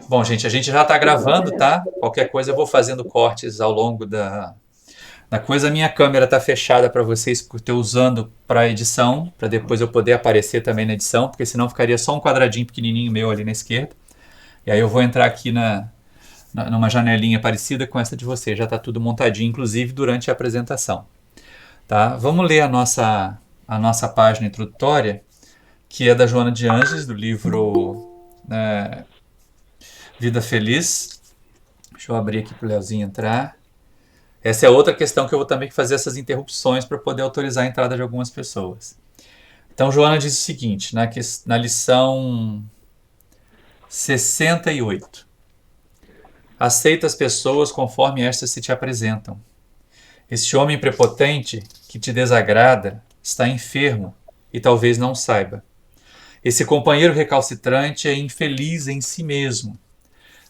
Bom, gente, a gente já está gravando, tá? Qualquer coisa eu vou fazendo cortes ao longo da coisa. A minha câmera está fechada para vocês, porque eu estou usando para edição, para depois eu poder aparecer também na edição, porque senão ficaria só um quadradinho pequenininho meu ali na esquerda. E aí eu vou entrar aqui numa janelinha parecida com essa de vocês. Já está tudo montadinho, inclusive durante a apresentação. Tá? Vamos ler a nossa página introdutória, que é da Joana de Anjos, do livro Vida Feliz. Deixa eu abrir aqui para o Leozinho entrar. Essa é outra questão que eu vou também fazer essas interrupções para poder autorizar a entrada de algumas pessoas. Então, Joana diz o seguinte, na lição 68. Aceita as pessoas conforme estas se te apresentam. Este homem prepotente que te desagrada está enfermo e talvez não saiba. Esse companheiro recalcitrante é infeliz em si mesmo.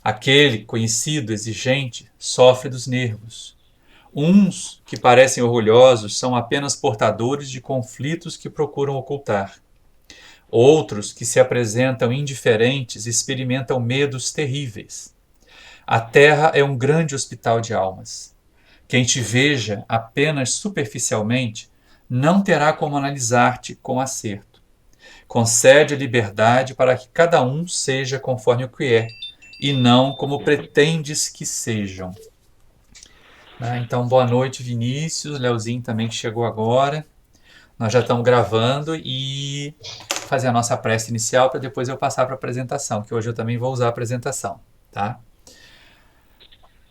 Aquele conhecido, exigente, sofre dos nervos. Uns que parecem orgulhosos são apenas portadores de conflitos que procuram ocultar. Outros que se apresentam indiferentes experimentam medos terríveis. A terra é um grande hospital de almas. Quem te veja apenas superficialmente não terá como analisar-te com acerto. Concede a liberdade para que cada um seja conforme o que é, e não como pretendes que sejam. Então, boa noite, Vinícius, Leozinho também que chegou agora. Nós já estamos gravando e fazer a nossa prece inicial para depois eu passar para a apresentação, que hoje eu também vou usar a apresentação, tá?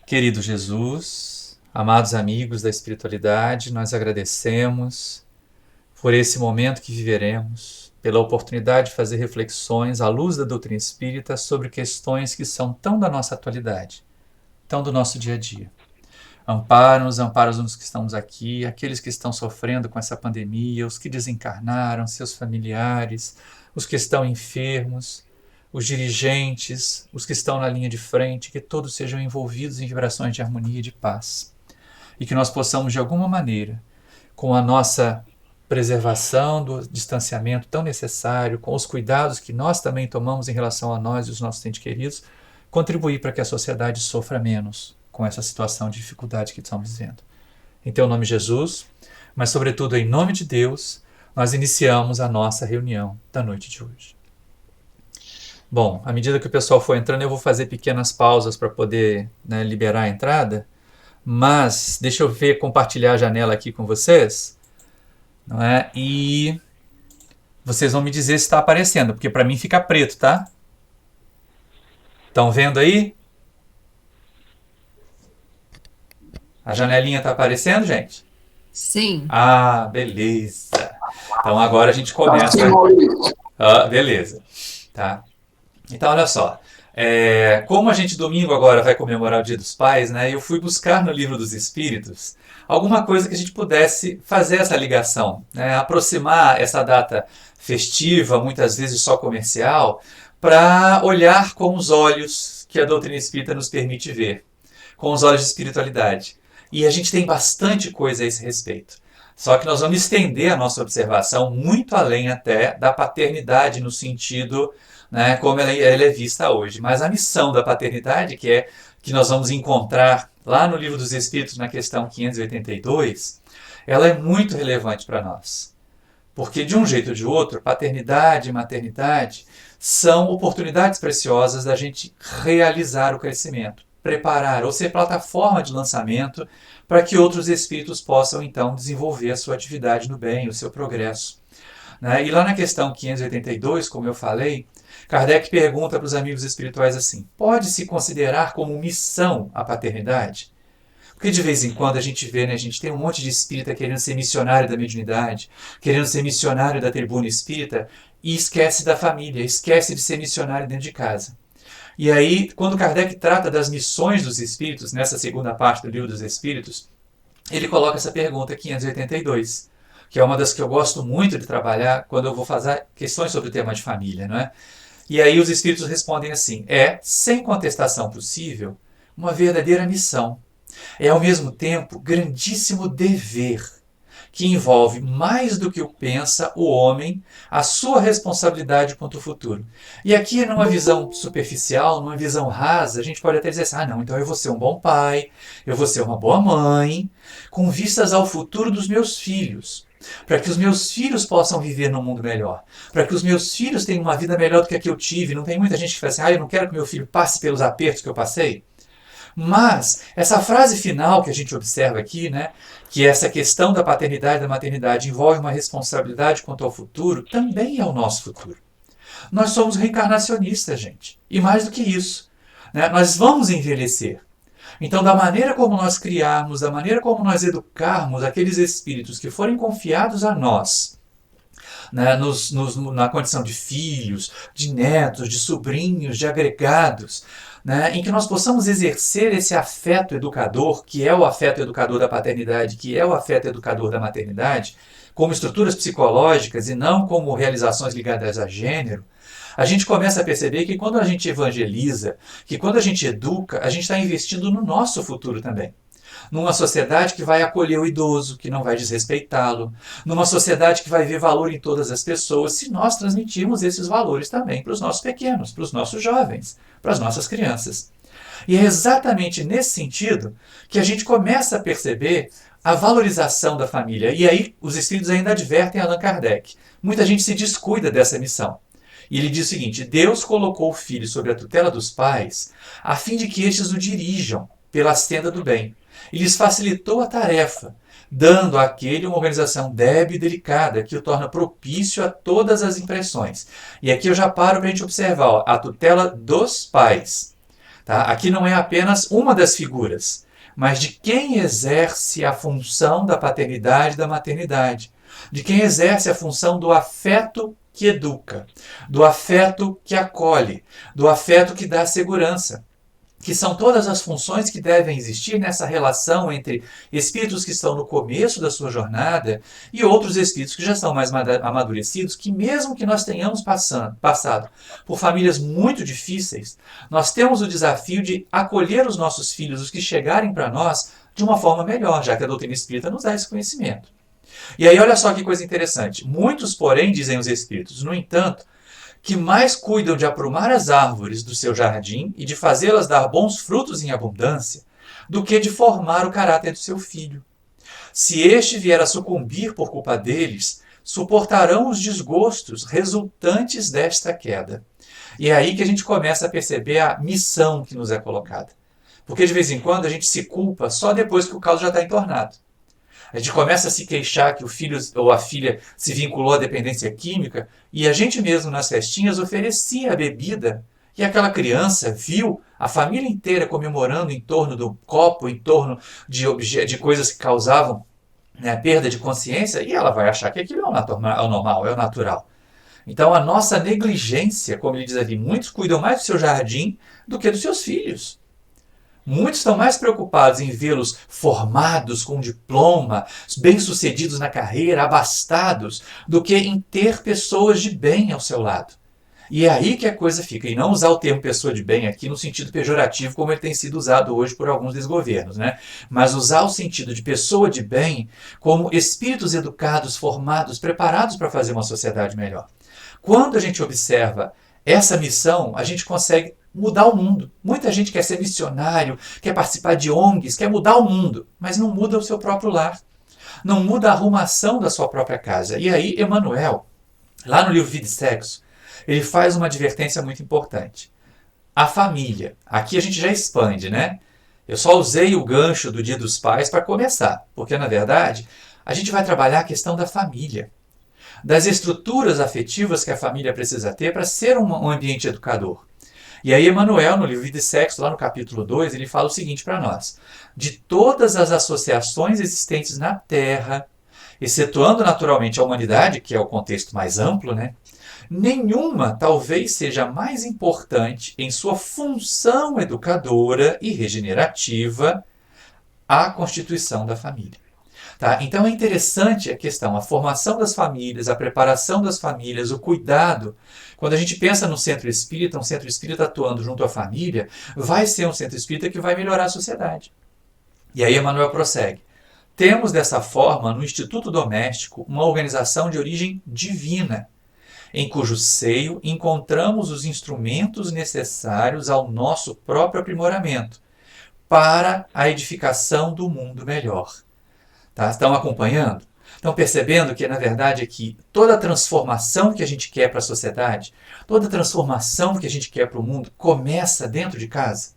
Querido Jesus, amados amigos da espiritualidade, nós agradecemos por esse momento que viveremos, pela oportunidade de fazer reflexões à luz da doutrina espírita sobre questões que são tão da nossa atualidade, tão do nosso dia a dia. Ampara-nos os que estamos aqui, aqueles que estão sofrendo com essa pandemia, os que desencarnaram, seus familiares, os que estão enfermos, os dirigentes, os que estão na linha de frente, que todos sejam envolvidos em vibrações de harmonia e de paz. E que nós possamos, de alguma maneira, com a nossa preservação do distanciamento tão necessário, com os cuidados que nós também tomamos em relação a nós e os nossos entes queridos, contribuir para que a sociedade sofra menos com essa situação de dificuldade que estamos vivendo. Em teu nome, Jesus, mas sobretudo em nome de Deus, nós iniciamos a nossa reunião da noite de hoje. Bom, à medida que o pessoal for entrando, eu vou fazer pequenas pausas para poder liberar a entrada, mas deixa eu ver, compartilhar a janela aqui com vocês, não é? E vocês vão me dizer se está aparecendo, porque para mim fica preto, tá? Estão vendo aí? A janelinha está aparecendo, gente? Sim. Ah, beleza. Então agora a gente começa. Beleza. Tá? Então olha só. Como a gente domingo agora vai comemorar o Dia dos Pais, né? Eu fui buscar no Livro dos Espíritos alguma coisa que a gente pudesse fazer essa ligação, né? Aproximar essa data festiva, muitas vezes só comercial, para olhar com os olhos que a doutrina espírita nos permite ver, com os olhos de espiritualidade. E a gente tem bastante coisa a esse respeito. Só que nós vamos estender a nossa observação muito além até da paternidade no sentido, né, como ela é vista hoje. Mas a missão da paternidade, que nós vamos encontrar lá no Livro dos Espíritos, na questão 582, ela é muito relevante para nós. Porque de um jeito ou de outro, paternidade e maternidade são oportunidades preciosas da gente realizar o crescimento, preparar ou ser plataforma de lançamento para que outros espíritos possam então desenvolver a sua atividade no bem, o seu progresso. E lá na questão 582, como eu falei, Kardec pergunta para os amigos espirituais assim: pode-se considerar como missão a paternidade? Porque de vez em quando a gente vê, né, a gente tem um monte de espírita querendo ser missionário da mediunidade, querendo ser missionário da tribuna espírita, e esquece da família, esquece de ser missionário dentro de casa. E aí, quando Kardec trata das missões dos espíritos, nessa segunda parte do Livro dos Espíritos, ele coloca essa pergunta 582, que é uma das que eu gosto muito de trabalhar quando eu vou fazer questões sobre o tema de família, não é? E aí os espíritos respondem assim: sem contestação possível, uma verdadeira missão. É ao mesmo tempo grandíssimo dever que envolve mais do que o pensa o homem, a sua responsabilidade quanto ao futuro. E aqui, numa visão superficial, numa visão rasa, a gente pode até dizer assim, não, então eu vou ser um bom pai, eu vou ser uma boa mãe, com vistas ao futuro dos meus filhos, para que os meus filhos possam viver num mundo melhor, para que os meus filhos tenham uma vida melhor do que a que eu tive. Não tem muita gente que fala assim, eu não quero que meu filho passe pelos apertos que eu passei. Mas essa frase final que a gente observa aqui, né, que essa questão da paternidade e da maternidade envolve uma responsabilidade quanto ao futuro, também é o nosso futuro. Nós somos reencarnacionistas, gente. E mais do que isso, né, nós vamos envelhecer. Então, da maneira como nós criarmos, da maneira como nós educarmos aqueles espíritos que forem confiados a nós, né, na condição de filhos, de netos, de sobrinhos, de agregados, né, em que nós possamos exercer esse afeto educador, que é o afeto educador da paternidade, que é o afeto educador da maternidade, como estruturas psicológicas e não como realizações ligadas a gênero, a gente começa a perceber que quando a gente evangeliza, que quando a gente educa, a gente está investindo no nosso futuro também. Numa sociedade que vai acolher o idoso, que não vai desrespeitá-lo. Numa sociedade que vai ver valor em todas as pessoas, se nós transmitirmos esses valores também para os nossos pequenos, para os nossos jovens, para as nossas crianças. E é exatamente nesse sentido que a gente começa a perceber a valorização da família. E aí os espíritos ainda advertem Allan Kardec. Muita gente se descuida dessa missão. E ele diz o seguinte, Deus colocou o filho sobre a tutela dos pais a fim de que estes o dirijam pela senda do bem. E lhes facilitou a tarefa, dando àquele uma organização débil e delicada que o torna propício a todas as impressões. E aqui eu já paro para a gente observar, a tutela dos pais. Tá? Aqui não é apenas uma das figuras, mas de quem exerce a função da paternidade e da maternidade, de quem exerce a função do afeto que educa, do afeto que acolhe, do afeto que dá segurança, que são todas as funções que devem existir nessa relação entre espíritos que estão no começo da sua jornada e outros espíritos que já são mais amadurecidos, que mesmo que nós tenhamos passado por famílias muito difíceis, nós temos o desafio de acolher os nossos filhos, os que chegarem para nós, de uma forma melhor, já que a doutrina espírita nos dá esse conhecimento. E aí olha só que coisa interessante. Muitos, porém, dizem os espíritos, no entanto, que mais cuidam de aprumar as árvores do seu jardim e de fazê-las dar bons frutos em abundância, do que de formar o caráter do seu filho. Se este vier a sucumbir por culpa deles, suportarão os desgostos resultantes desta queda. E é aí que a gente começa a perceber a missão que nos é colocada. Porque de vez em quando a gente se culpa só depois que o caos já está entornado. A gente começa a se queixar que o filho ou a filha se vinculou à dependência química e a gente mesmo nas festinhas oferecia a bebida e aquela criança viu a família inteira comemorando em torno do copo, em torno de coisas que causavam, né, perda de consciência, e ela vai achar que aquilo é o normal, é o natural. Então a nossa negligência, como ele diz ali, muitos cuidam mais do seu jardim do que dos seus filhos. Muitos estão mais preocupados em vê-los formados, com diploma, bem-sucedidos na carreira, abastados, do que em ter pessoas de bem ao seu lado. E é aí que a coisa fica. E não usar o termo pessoa de bem aqui no sentido pejorativo, como ele tem sido usado hoje por alguns desgovernos, né? Mas usar o sentido de pessoa de bem como espíritos educados, formados, preparados para fazer uma sociedade melhor. Quando a gente observa essa missão, a gente consegue mudar o mundo. Muita gente quer ser missionário, quer participar de ONGs, quer mudar o mundo, mas não muda o seu próprio lar. Não muda a arrumação da sua própria casa. E aí, Emmanuel, lá no livro Vida e Sexo, ele faz uma advertência muito importante. A família. Aqui a gente já expande, né? Eu só usei o gancho do Dia dos Pais para começar, porque, na verdade, a gente vai trabalhar a questão da família, das estruturas afetivas que a família precisa ter para ser um ambiente educador. E aí Emmanuel, no livro Vida e Sexo, lá no capítulo 2, ele fala o seguinte para nós. De todas as associações existentes na Terra, excetuando naturalmente a humanidade, que é o contexto mais amplo, né? Nenhuma talvez seja mais importante em sua função educadora e regenerativa a constituição da família. Tá? Então é interessante a questão, a formação das famílias, a preparação das famílias, o cuidado. Quando a gente pensa no centro espírita, um centro espírita atuando junto à família, vai ser um centro espírita que vai melhorar a sociedade. E aí Emmanuel prossegue. Temos dessa forma, no Instituto Doméstico, uma organização de origem divina, em cujo seio encontramos os instrumentos necessários ao nosso próprio aprimoramento, para a edificação do mundo melhor. Tá? Estão acompanhando? Estão percebendo que, na verdade, aqui, toda a transformação que a gente quer para a sociedade, toda a transformação que a gente quer para o mundo, começa dentro de casa?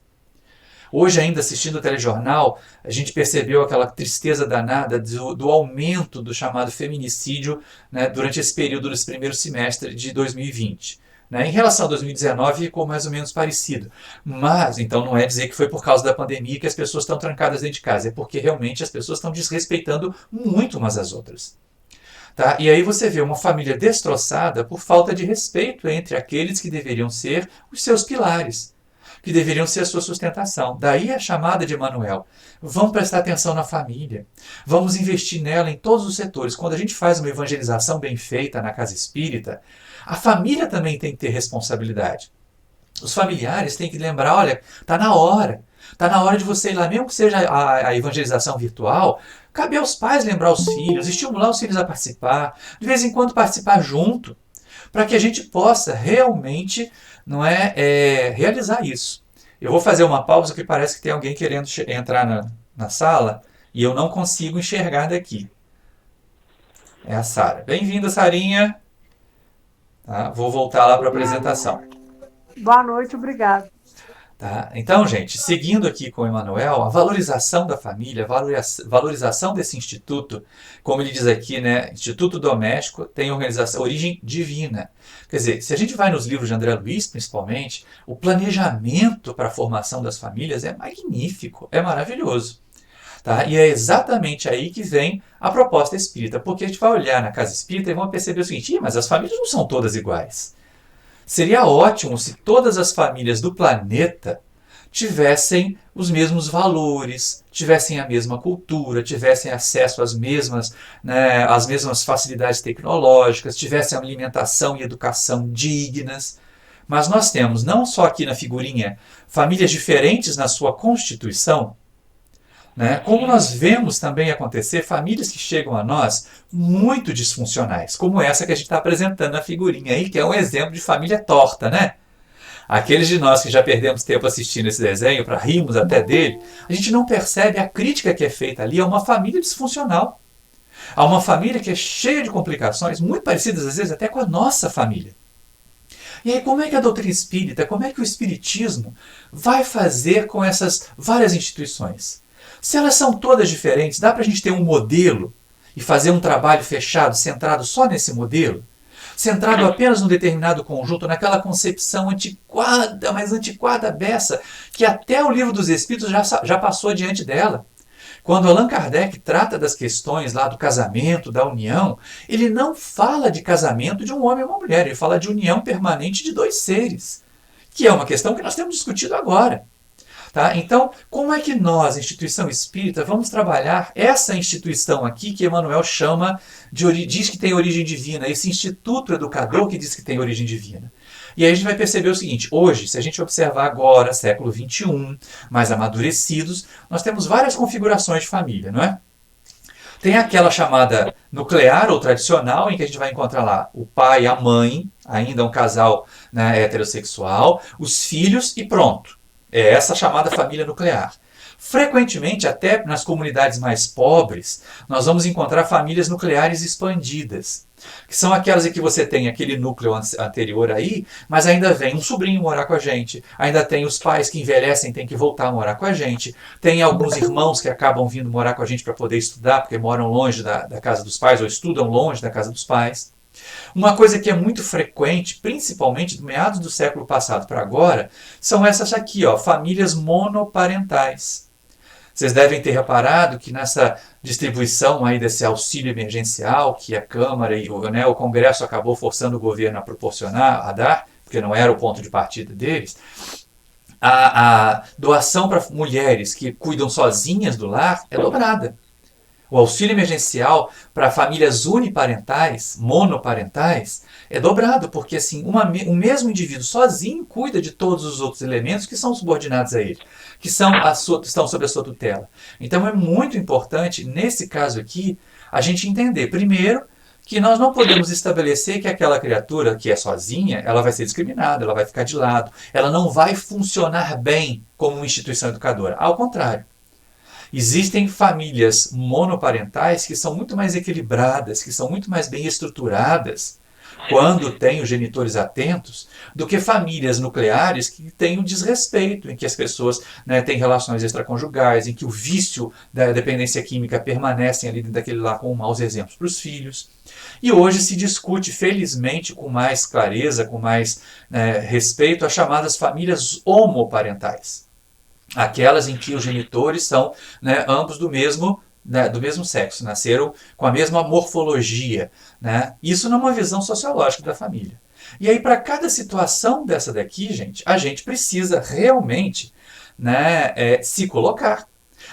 Hoje, ainda assistindo o telejornal, a gente percebeu aquela tristeza danada do aumento do chamado feminicídio, né, durante esse período desse primeiro semestre de 2020. Né? Em relação a 2019, ficou mais ou menos parecido. Mas, então, não é dizer que foi por causa da pandemia que as pessoas estão trancadas dentro de casa. É porque realmente as pessoas estão desrespeitando muito umas às outras. Tá? E aí você vê uma família destroçada por falta de respeito entre aqueles que deveriam ser os seus pilares, que deveriam ser a sua sustentação. Daí a chamada de Emmanuel. Vamos prestar atenção na família. Vamos investir nela em todos os setores. Quando a gente faz uma evangelização bem feita na casa espírita, a família também tem que ter responsabilidade. Os familiares têm que lembrar, olha, está na hora. Está na hora de você ir lá, mesmo que seja a evangelização virtual, cabe aos pais lembrar os filhos, estimular os filhos a participar, de vez em quando participar junto, para que a gente possa realmente realizar isso. Eu vou fazer uma pausa que parece que tem alguém querendo entrar na sala e eu não consigo enxergar daqui. É a Sara. Bem-vinda, Sarinha. Tá? Vou voltar lá para a apresentação. Boa noite, obrigado. Tá? Então, gente, seguindo aqui com o Emmanuel, a valorização da família, a valorização desse instituto, como ele diz aqui, né, Instituto Doméstico tem origem divina. Quer dizer, se a gente vai nos livros de André Luiz, principalmente, o planejamento para a formação das famílias é magnífico, é maravilhoso. Tá? E é exatamente aí que vem a proposta espírita, porque a gente vai olhar na casa espírita e vamos perceber o seguinte, mas as famílias não são todas iguais. Seria ótimo se todas as famílias do planeta tivessem os mesmos valores, tivessem a mesma cultura, tivessem acesso às mesmas facilidades tecnológicas, tivessem alimentação e educação dignas. Mas nós temos, não só aqui na figurinha, famílias diferentes na sua constituição, né? Como nós vemos também acontecer famílias que chegam a nós muito disfuncionais, como essa que a gente está apresentando na figurinha aí, que é um exemplo de família torta, né? Aqueles de nós que já perdemos tempo assistindo esse desenho, para rirmos até dele, a gente não percebe a crítica que é feita ali a uma família disfuncional. A uma família que é cheia de complicações, muito parecidas às vezes até com a nossa família. E aí como é que a doutrina espírita, como é que o espiritismo vai fazer com essas várias instituições? Se elas são todas diferentes, dá para a gente ter um modelo e fazer um trabalho fechado, centrado só nesse modelo? Centrado apenas num determinado conjunto, naquela concepção antiquada, mas antiquada beça, que até o Livro dos Espíritos já passou diante dela. Quando Allan Kardec trata das questões lá do casamento, da união, ele não fala de casamento de um homem e uma mulher, ele fala de união permanente de dois seres, que é uma questão que nós temos discutido agora. Tá? Então, como é que nós, instituição espírita, vamos trabalhar essa instituição aqui que Emmanuel chama diz que tem origem divina, esse instituto educador que diz que tem origem divina? E aí a gente vai perceber o seguinte, hoje, se a gente observar agora, século XXI, mais amadurecidos, nós temos várias configurações de família, não é? Tem aquela chamada nuclear ou tradicional, em que a gente vai encontrar lá o pai e a mãe, ainda um casal, né, heterossexual, os filhos e pronto. É essa chamada família nuclear. Frequentemente, até nas comunidades mais pobres, nós vamos encontrar famílias nucleares expandidas, que são aquelas em que você tem aquele núcleo anterior aí, mas ainda vem um sobrinho morar com a gente, ainda tem os pais que envelhecem e têm que voltar a morar com a gente, tem alguns irmãos que acabam vindo morar com a gente para poder estudar, porque moram longe da casa dos pais ou estudam longe da casa dos pais. Uma coisa que é muito frequente, principalmente do meados do século passado para agora, são essas aqui, ó, famílias monoparentais. Vocês devem ter reparado que nessa distribuição aí desse auxílio emergencial que a Câmara e o Congresso acabou forçando o governo a proporcionar, a dar, porque não era o ponto de partida deles, a doação para mulheres que cuidam sozinhas do lar é dobrada. O auxílio emergencial para famílias uniparentais, monoparentais, é dobrado, porque assim, o mesmo indivíduo sozinho cuida de todos os outros elementos que são subordinados a ele, que estão sob a sua tutela. Então é muito importante, nesse caso aqui, a gente entender, primeiro, que nós não podemos estabelecer que aquela criatura que é sozinha, ela vai ser discriminada, ela vai ficar de lado, ela não vai funcionar bem como uma instituição educadora. Ao contrário. Existem famílias monoparentais que são muito mais equilibradas, que são muito mais bem estruturadas quando têm os genitores atentos, do que famílias nucleares que têm o desrespeito, em que as pessoas, né, têm relações extraconjugais, em que o vício da dependência química permanecem ali dentro daquele lá com maus exemplos para os filhos. E hoje se discute, felizmente, com mais clareza, com mais, né, respeito, as chamadas famílias homoparentais. Aquelas em que os genitores são, né, ambos do mesmo sexo, nasceram com a mesma morfologia. Né? Isso numa visão sociológica da família. E aí, para cada situação dessa daqui, gente, a gente precisa realmente, né, se colocar.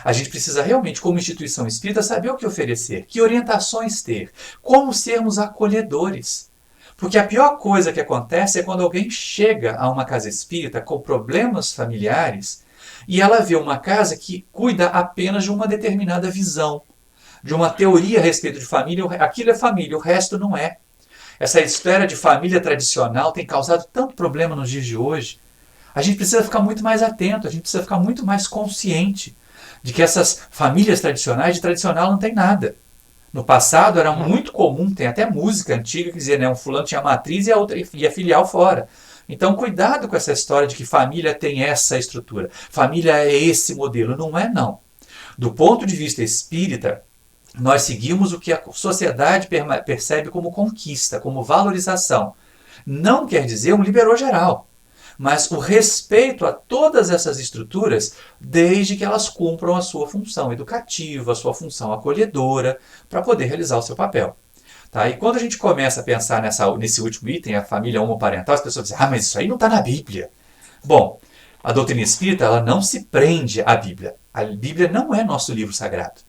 A gente precisa realmente, como instituição espírita, saber o que oferecer, que orientações ter, como sermos acolhedores. Porque a pior coisa que acontece é quando alguém chega a uma casa espírita com problemas familiares e ela vê uma casa que cuida apenas de uma determinada visão, de uma teoria a respeito de família. Aquilo é família, o resto não é. Essa história de família tradicional tem causado tanto problema nos dias de hoje. A gente precisa ficar muito mais atento, a gente precisa ficar muito mais consciente de que essas famílias tradicionais, de tradicional não tem nada. No passado era muito comum, tem até música antiga que dizia, né, um fulano tinha matriz e a outra ia filial fora. Então, cuidado com essa história de que família tem essa estrutura. Família é esse modelo. Não é, não. Do ponto de vista espírita, nós seguimos o que a sociedade percebe como conquista, como valorização. Não quer dizer um liberou geral, mas o respeito a todas essas estruturas, desde que elas cumpram a sua função educativa, a sua função acolhedora, para poder realizar o seu papel. Tá? E quando a gente começa a pensar nesse último item, a família homoparental, as pessoas dizem, mas isso aí não está na Bíblia. Bom, a doutrina espírita ela não se prende à Bíblia. A Bíblia não é nosso livro sagrado.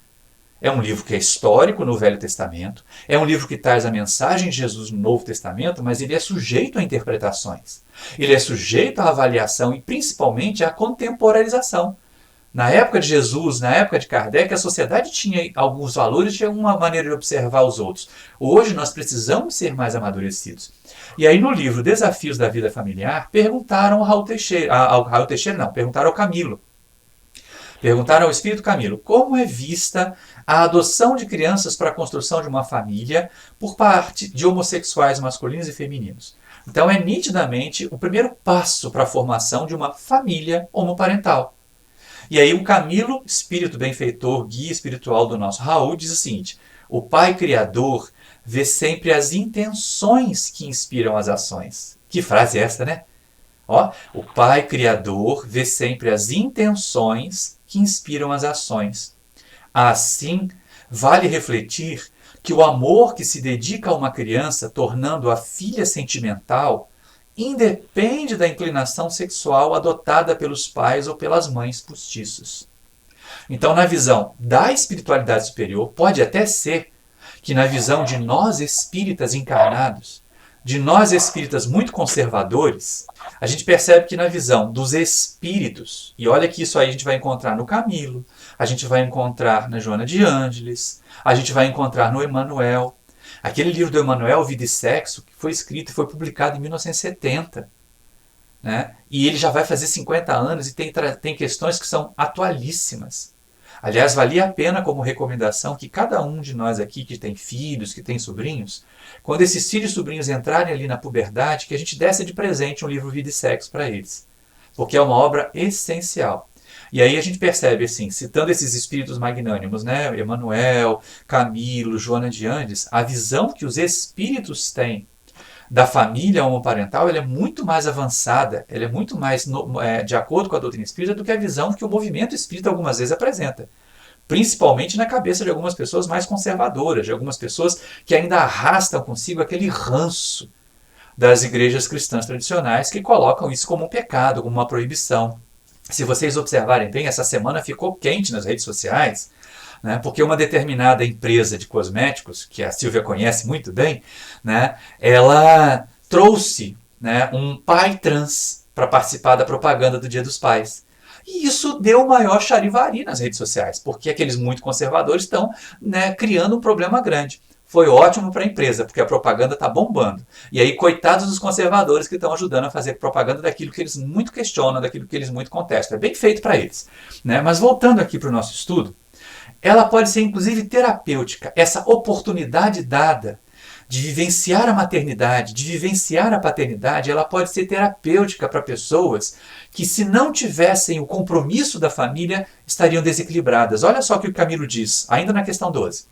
É um livro que é histórico no Velho Testamento, é um livro que traz a mensagem de Jesus no Novo Testamento, mas ele é sujeito a interpretações. Ele é sujeito à avaliação e principalmente à contemporalização. Na época de Jesus, na época de Kardec, a sociedade tinha alguns valores, tinha uma maneira de observar os outros. Hoje nós precisamos ser mais amadurecidos. E aí no livro Desafios da Vida Familiar, perguntaram perguntaram ao Camilo. Perguntaram ao Espírito Camilo como é vista a adoção de crianças para a construção de uma família por parte de homossexuais masculinos e femininos. Então é nitidamente o primeiro passo para a formação de uma família homoparental. E aí o Camilo, espírito benfeitor, guia espiritual do nosso Raul, diz o seguinte: o Pai Criador vê sempre as intenções que inspiram as ações. Que frase é esta, né? Ó, o Pai Criador vê sempre as intenções que inspiram as ações. Assim, vale refletir que o amor que se dedica a uma criança, tornando-a filha sentimental, independe da inclinação sexual adotada pelos pais ou pelas mães postiços. Então, na visão da espiritualidade superior, pode até ser que na visão de nós espíritas encarnados, de nós espíritas muito conservadores, a gente percebe que na visão dos espíritos, e olha que isso aí a gente vai encontrar no Camilo, a gente vai encontrar na Joana de Ângeles, a gente vai encontrar no Emmanuel. Aquele livro do Emmanuel, Vida e Sexo, que foi escrito e foi publicado em 1970. Né? E ele já vai fazer 50 anos e tem questões que são atualíssimas. Aliás, valia a pena como recomendação que cada um de nós aqui que tem filhos, que tem sobrinhos, quando esses filhos e sobrinhos entrarem ali na puberdade, que a gente desse de presente um livro Vida e Sexo para eles. Porque é uma obra essencial. E aí a gente percebe, assim, citando esses espíritos magnânimos, né, Emmanuel, Camilo, Joana de Ângeles, a visão que os espíritos têm da família homoparental, ela é muito mais avançada, ela é muito mais de acordo com a doutrina espírita do que a visão que o movimento espírita algumas vezes apresenta. Principalmente na cabeça de algumas pessoas mais conservadoras, de algumas pessoas que ainda arrastam consigo aquele ranço das igrejas cristãs tradicionais que colocam isso como um pecado, como uma proibição. Se vocês observarem bem, essa semana ficou quente nas redes sociais né? Porque uma determinada empresa de cosméticos, que a Silvia conhece muito bem, né? Ela trouxe, né, um pai trans para participar da propaganda do Dia dos Pais. E isso deu maior charivari nas redes sociais, porque aqueles muito conservadores estão, né, criando um problema grande. Foi ótimo para a empresa, porque a propaganda está bombando. E aí, coitados dos conservadores que estão ajudando a fazer propaganda daquilo que eles muito questionam, daquilo que eles muito contestam. É bem feito para eles, né? Mas voltando aqui para o nosso estudo, ela pode ser inclusive terapêutica. Essa oportunidade dada de vivenciar a maternidade, de vivenciar a paternidade, ela pode ser terapêutica para pessoas que, se não tivessem o compromisso da família, estariam desequilibradas. Olha só o que o Camilo diz, ainda na questão 12.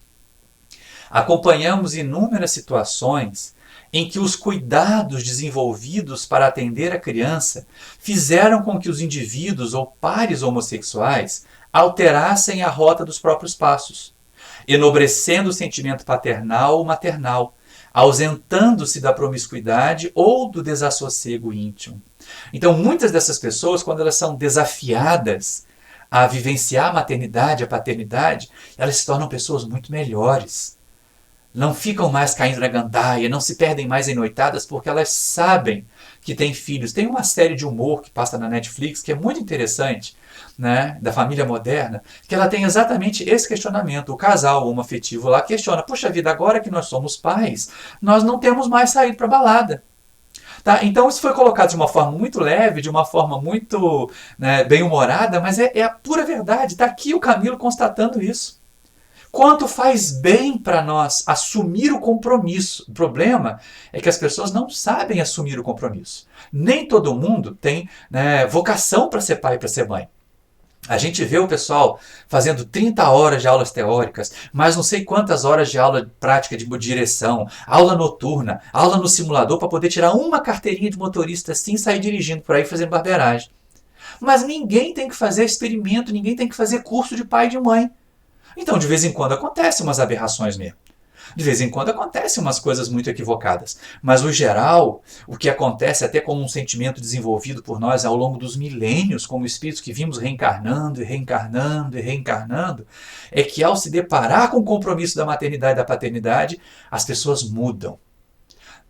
Acompanhamos inúmeras situações em que os cuidados desenvolvidos para atender a criança fizeram com que os indivíduos ou pares homossexuais alterassem a rota dos próprios passos, enobrecendo o sentimento paternal ou maternal, ausentando-se da promiscuidade ou do desassossego íntimo. Então, muitas dessas pessoas, quando elas são desafiadas a vivenciar a maternidade, a paternidade, elas se tornam pessoas muito melhores. Não ficam mais caindo na gandaia, não se perdem mais em noitadas, porque elas sabem que têm filhos. Tem uma série de humor que passa na Netflix, que é muito interessante, né, da família moderna, que ela tem exatamente esse questionamento. O casal homoafetivo lá questiona, puxa vida, agora que nós somos pais, nós não temos mais saído para balada. Tá? Então isso foi colocado de uma forma muito leve, de uma forma muito, né, bem-humorada, mas é a pura verdade. Está aqui o Camilo constatando isso. Quanto faz bem para nós assumir o compromisso. O problema é que as pessoas não sabem assumir o compromisso. Nem todo mundo tem, né, vocação para ser pai e para ser mãe. A gente vê o pessoal fazendo 30 horas de aulas teóricas, mas não sei quantas horas de aula prática de direção, aula noturna, aula no simulador para poder tirar uma carteirinha de motorista assim e sair dirigindo por aí fazendo barbeiragem. Mas ninguém tem que fazer experimento, ninguém tem que fazer curso de pai e de mãe. Então, de vez em quando acontecem umas aberrações mesmo. De vez em quando acontecem umas coisas muito equivocadas. Mas, no geral, o que acontece até como um sentimento desenvolvido por nós ao longo dos milênios, como espíritos que vimos reencarnando e reencarnando e reencarnando, é que ao se deparar com o compromisso da maternidade e da paternidade, as pessoas mudam.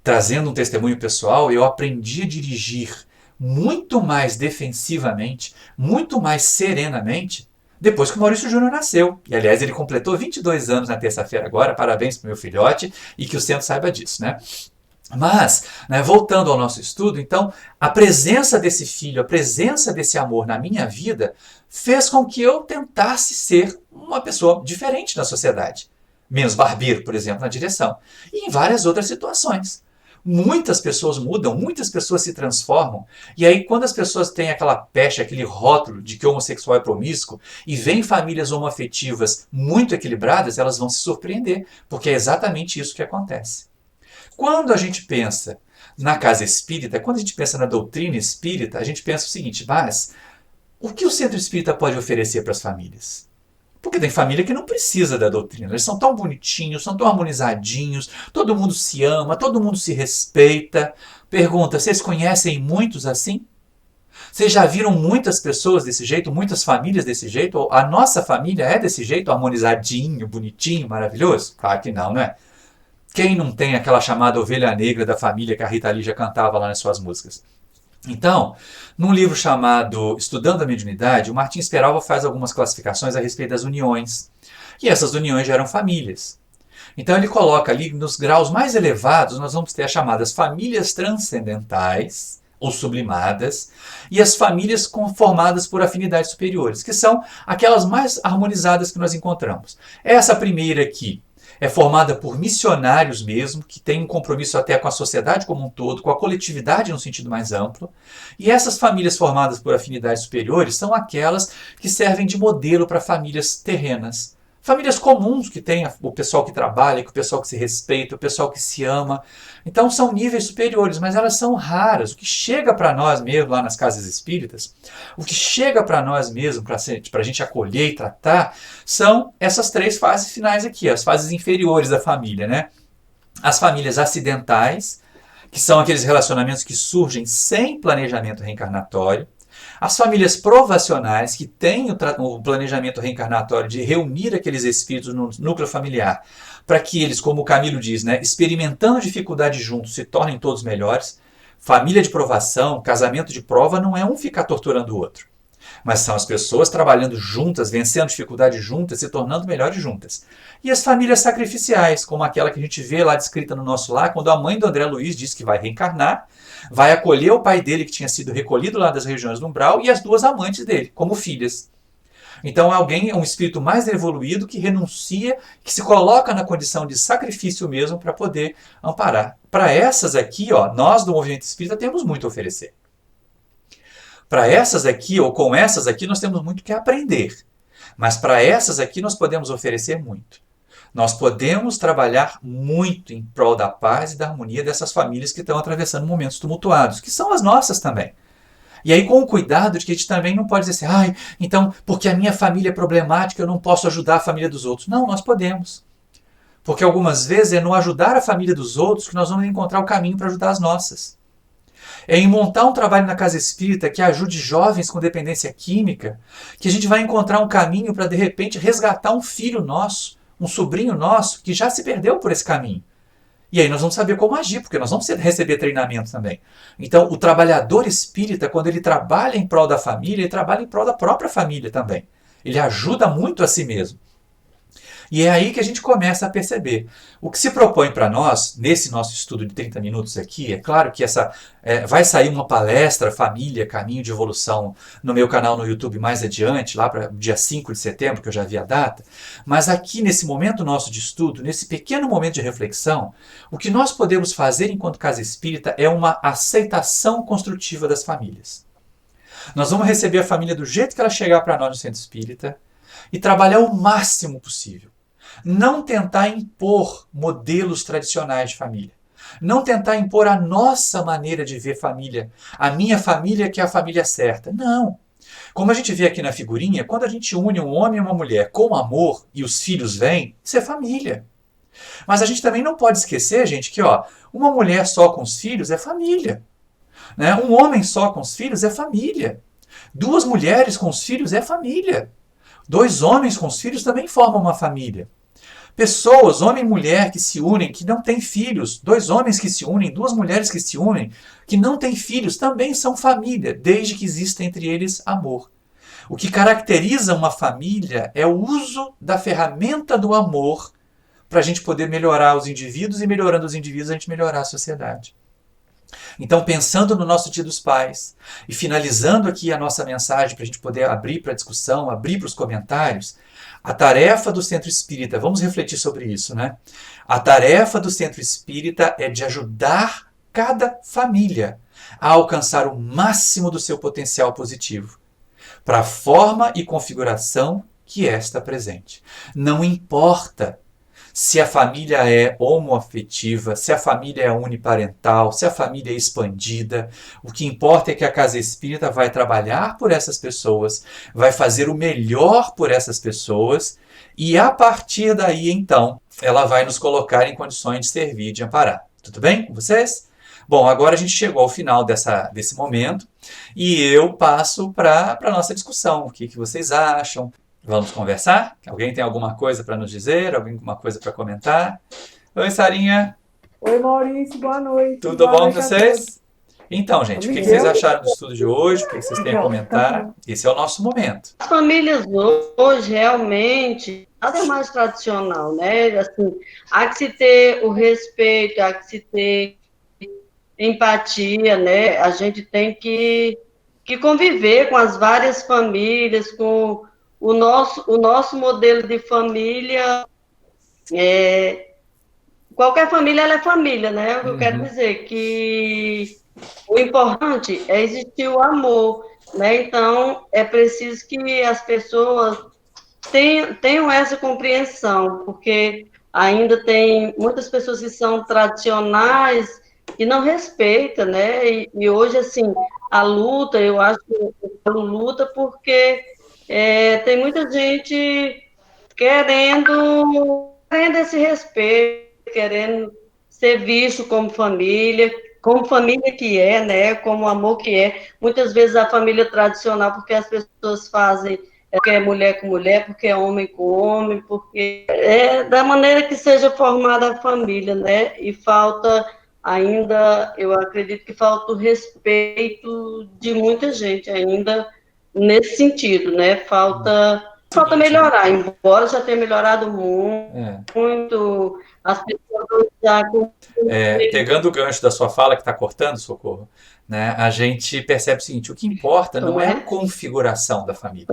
Trazendo um testemunho pessoal, eu aprendi a dirigir muito mais defensivamente, muito mais serenamente, depois que o Maurício Júnior nasceu. E, aliás, ele completou 22 anos na terça-feira agora. Parabéns para o meu filhote e que o centro saiba disso, né? Mas, né, voltando ao nosso estudo, então, a presença desse filho, a presença desse amor na minha vida fez com que eu tentasse ser uma pessoa diferente na sociedade. Menos barbeiro, por exemplo, na direção. E em várias outras situações. Muitas pessoas mudam, muitas pessoas se transformam. E aí, quando as pessoas têm aquela pecha, aquele rótulo de que homossexual é promíscuo, e vêm famílias homoafetivas muito equilibradas, elas vão se surpreender, porque é exatamente isso que acontece. Quando a gente pensa na casa espírita, quando a gente pensa na doutrina espírita, a gente pensa o seguinte, mas o que o centro espírita pode oferecer para as famílias? Porque tem família que não precisa da doutrina. Eles são tão bonitinhos, são tão harmonizadinhos, todo mundo se ama, todo mundo se respeita. Pergunta, vocês conhecem muitos assim? Vocês já viram muitas pessoas desse jeito, muitas famílias desse jeito? A nossa família é desse jeito, harmonizadinho, bonitinho, maravilhoso? Claro que não, não é? Quem não tem aquela chamada ovelha negra da família que a Rita Lee já cantava lá nas suas músicas? Então, num livro chamado Estudando a Mediunidade, o Martins Peralva faz algumas classificações a respeito das uniões. E essas uniões geram famílias. Então ele coloca ali, nos graus mais elevados, nós vamos ter as chamadas famílias transcendentais, ou sublimadas, e as famílias formadas por afinidades superiores, que são aquelas mais harmonizadas que nós encontramos. Essa primeira aqui é formada por missionários mesmo, que têm um compromisso até com a sociedade como um todo, com a coletividade no sentido mais amplo. E essas famílias formadas por afinidades superiores são aquelas que servem de modelo para famílias terrenas. Famílias comuns, que tem o pessoal que trabalha, o pessoal que se respeita, o pessoal que se ama. Então são níveis superiores, mas elas são raras. O que chega para nós mesmo lá nas casas espíritas, o que chega para nós mesmo, para a gente acolher e tratar, são essas três fases finais aqui, as fases inferiores da família, né? As famílias acidentais, que são aqueles relacionamentos que surgem sem planejamento reencarnatório. As famílias provacionais, que têm o planejamento reencarnatório de reunir aqueles espíritos no núcleo familiar, para que eles, como o Camilo diz, né, experimentando dificuldade juntos, se tornem todos melhores. Família de provação, casamento de prova, não é um ficar torturando o outro. Mas são as pessoas trabalhando juntas, vencendo dificuldades juntas, se tornando melhores juntas. E as famílias sacrificiais, como aquela que a gente vê lá descrita no nosso lar, quando a mãe do André Luiz diz que vai reencarnar, vai acolher o pai dele, que tinha sido recolhido lá das regiões do umbral, e as duas amantes dele, como filhas. Então alguém é um espírito mais evoluído que renuncia, que se coloca na condição de sacrifício mesmo para poder amparar. Para essas aqui, ó, nós do movimento espírita temos muito a oferecer. Para essas aqui, ou com essas aqui, nós temos muito que aprender. Mas para essas aqui nós podemos oferecer muito. Nós podemos trabalhar muito em prol da paz e da harmonia dessas famílias que estão atravessando momentos tumultuados, que são as nossas também. E aí com o cuidado de que a gente também não pode dizer assim, ai, então, porque a minha família é problemática, eu não posso ajudar a família dos outros. Não, nós podemos. Porque algumas vezes é no ajudar a família dos outros que nós vamos encontrar o caminho para ajudar as nossas. É em montar um trabalho na casa espírita que ajude jovens com dependência química, que a gente vai encontrar um caminho para, de repente, resgatar um filho nosso, um sobrinho nosso, que já se perdeu por esse caminho. E aí nós vamos saber como agir, porque nós vamos receber treinamento também. Então, o trabalhador espírita, quando ele trabalha em prol da família, ele trabalha em prol da própria família também. Ele ajuda muito a si mesmo. E é aí que a gente começa a perceber. O que se propõe para nós, nesse nosso estudo de 30 minutos aqui, é claro que vai sair uma palestra Família, Caminho de Evolução no meu canal no YouTube mais adiante, lá para dia 5 de setembro, que eu já vi a data, mas aqui nesse momento nosso de estudo, nesse pequeno momento de reflexão, o que nós podemos fazer enquanto casa espírita é uma aceitação construtiva das famílias. Nós vamos receber a família do jeito que ela chegar para nós no centro espírita e trabalhar o máximo possível. Não tentar impor modelos tradicionais de família. Não tentar impor a nossa maneira de ver família. A minha família que é a família certa. Não. Como a gente vê aqui na figurinha, quando a gente une um homem e uma mulher com amor e os filhos vêm, isso é família. Mas a gente também não pode esquecer, gente, que uma mulher só com os filhos é família. Né? Um homem só com os filhos é família. Duas mulheres com os filhos é família. Dois homens com os filhos também formam uma família. Pessoas, homem e mulher, que se unem, que não têm filhos, dois homens que se unem, duas mulheres que se unem, que não têm filhos, também são família, desde que exista entre eles amor. O que caracteriza uma família é o uso da ferramenta do amor para a gente poder melhorar os indivíduos e, melhorando os indivíduos, a gente melhorar a sociedade. Então, pensando no nosso Dia dos Pais e finalizando aqui a nossa mensagem para a gente poder abrir para a discussão, abrir para os comentários, a tarefa do Centro Espírita, vamos refletir sobre isso, né? A tarefa do Centro Espírita é de ajudar cada família a alcançar o máximo do seu potencial positivo, para a forma e configuração que esta apresente. Não importa se a família é homoafetiva, se a família é uniparental, se a família é expandida. O que importa é que a Casa Espírita vai trabalhar por essas pessoas, vai fazer o melhor por essas pessoas e a partir daí, então, ela vai nos colocar em condições de servir e de amparar. Tudo bem com vocês? Bom, agora a gente chegou ao final desse momento e eu passo para a nossa discussão. O que vocês acham? Vamos conversar? Alguém tem alguma coisa para nos dizer? Alguma coisa para comentar? Oi, Sarinha. Oi, Maurício. Boa noite. Tudo Boa bom com noite vocês? Então, gente, o que vocês acharam do estudo de hoje? O que vocês têm a comentar? Esse é o nosso momento. As famílias hoje, realmente, nada mais tradicional, né? Assim, há que se ter o respeito, há que se ter empatia, né? A gente tem que conviver com as várias famílias, com o nosso modelo de família. Qualquer família, ela é família, né? Eu quero dizer que o importante é existir o amor, né? Então, é preciso que as pessoas tenham essa compreensão, porque ainda tem muitas pessoas que são tradicionais e não respeitam, né? E hoje, assim, a luta, eu acho que eu falo luta porque tem muita gente querendo esse respeito, querendo ser visto como família, como família que é, né? Como amor que é. Muitas vezes a família tradicional, porque as pessoas fazem, porque é mulher com mulher, porque é homem com homem, porque é da maneira que seja formada a família, né? E falta ainda, eu acredito que falta o respeito de muita gente ainda nesse sentido, né? Falta melhorar, embora já tenha melhorado muito, as pessoas já Pegando o gancho da sua fala, que está cortando, Socorro, né, a gente percebe o seguinte: o que importa não não é a é? configuração da família,